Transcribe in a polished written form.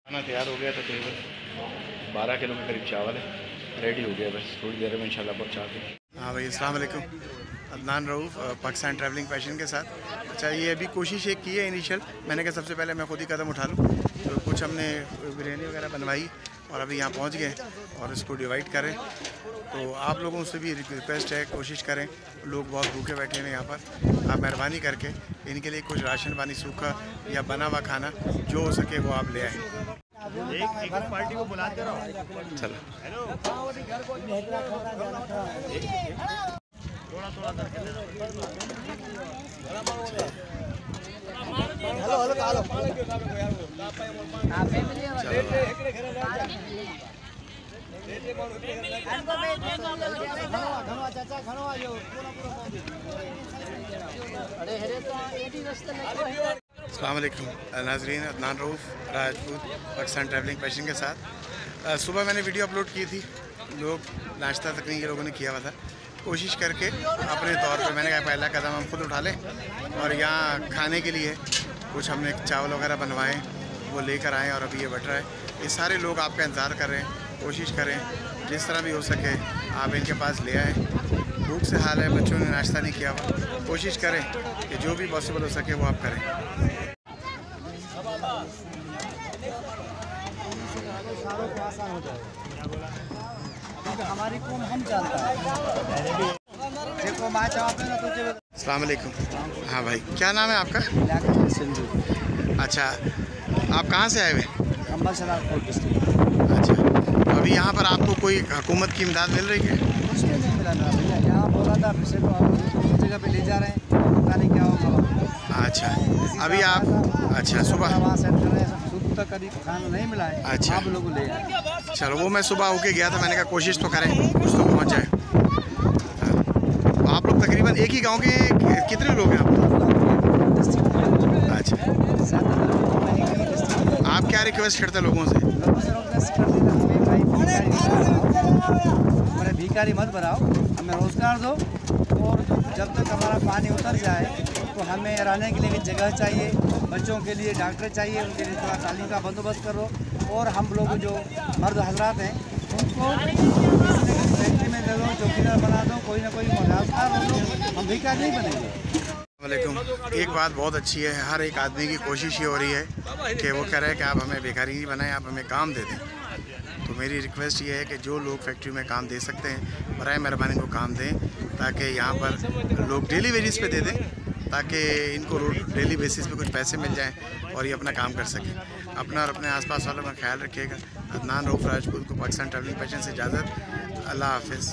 खाना तैयार हो गया, तकरीबन 12 किलो के करीब चावल है, रेडी हो गया, बस थोड़ी देर में इंशाल्लाह पहुँचा दें। हाँ भाई, अस्सलाम वालेकुम। अदनान रऊफ़, पाकिस्तान ट्रैवलिंग पैशन के साथ। अच्छा, ये अभी कोशिश एक की है इनिशियल, मैंने कहा सबसे पहले मैं खुद ही कदम उठा लूँ, तो कुछ हमने बिरयानी वगैरह बनवाई और अभी यहाँ पहुँच गए और इसको डिवाइड करें। तो आप लोगों से भी रिक्वेस्ट है, कोशिश करें, लोग बहुत भूखे बैठे हैं यहाँ पर, आप मेहरबानी करके इनके लिए कुछ राशन पानी सूखा या बना हुआ खाना जो हो सके वो आप ले आएँ। एक पार्टी को बुलाते रहो। चलो अस्सलाम वालेकुम नाज़रीन, अदनान रऊफ़ राजपूत पाकिस्तान ट्रैवलिंग पैशन के साथ। सुबह मैंने वीडियो अपलोड की थी, लोग नाश्ता तक नहीं ये लोगों ने किया हुआ था। कोशिश करके अपने तौर पे मैंने कहा पहला कदम हम खुद उठा लें और यहाँ खाने के लिए कुछ हमने चावल वगैरह बनवाए, वो लेकर आएँ और अभी ये बट रहा है। ये सारे लोग आपका इंतज़ार कर रहे हैं, कोशिश करें जिस तरह भी हो सके आप इनके पास ले आएँ। भूख से हाल है, बच्चों ने नाश्ता नहीं किया हुआ, कोशिश करें कि जो भी पॉसिबल हो सके वो आप करें। हमारी कौम हम जानता है। अस्सलाम वालेकुम। हाँ भाई, क्या नाम है आपका? संजू। अच्छा, आप कहाँ से आए हुए? अम्बा सलारपुर डिस्ट्रिक्ट। अच्छा, अभी यहाँ पर आपको कोई हुकूमत की इमदाद मिल रही है? कुछ भी नहीं मिला मेरा भैया, यहाँ बोला था फिर से तो आप दूसरी जगह पे ले जा रहे हैं, पता नहीं क्या होगा। अच्छा, अभी आप अच्छा सुबह वहाँ सेंटर है, सुबह तक कभी खाना नहीं मिला है। अच्छा, आप लोगों ले आए। चलो, वो मैं सुबह होके गया था, मैंने कहा कोशिश तो करें कुछ तो पहुँच जाए। आप लोग तकरीबन एक ही गांव के कितने लोग हैं आप? अच्छा, आप क्या रिक्वेस्ट करते हैं लोगों से? हमारे भिखारी मत बनाओ, हमें रोज़गार दो और जब तक हमारा पानी उतर जाए तो हमें रहने के लिए भी जगह चाहिए, बच्चों के लिए डॉक्टर चाहिए, उनके लिए थोड़ा तालीम का बंदोबस्त करो और हम लोग जो मर्द हजरात हैं उनको फैक्ट्री में दे दो, चौकीदार बना दो, कोई ना कोई रोजगार दो, हम भिखारी नहीं बनेंगे। वालेकुम। एक बात बहुत अच्छी है, हर एक आदमी की कोशिश ये हो रही है कि वो कह रहे हैं कि आप हमें भिखारी नहीं बनाएं, आप हमें काम दे दें। तो मेरी रिक्वेस्ट ये है कि जो लोग फैक्ट्री में काम दे सकते हैं बराए मेहरबानी को काम दें, ताकि यहाँ पर लोग डेली वेजेस पे दे दें, ताकि इनको डेली बेसिस पे कुछ पैसे मिल जाएं और ये अपना काम कर सकें। अपना और अपने आसपास वालों का ख्याल रखिएगा। अदनान रऊफ़ राजपूत को पाकिस्तान ट्रैवलिंग पैशन से इजाज़त। अल्लाह हाफ़िज़।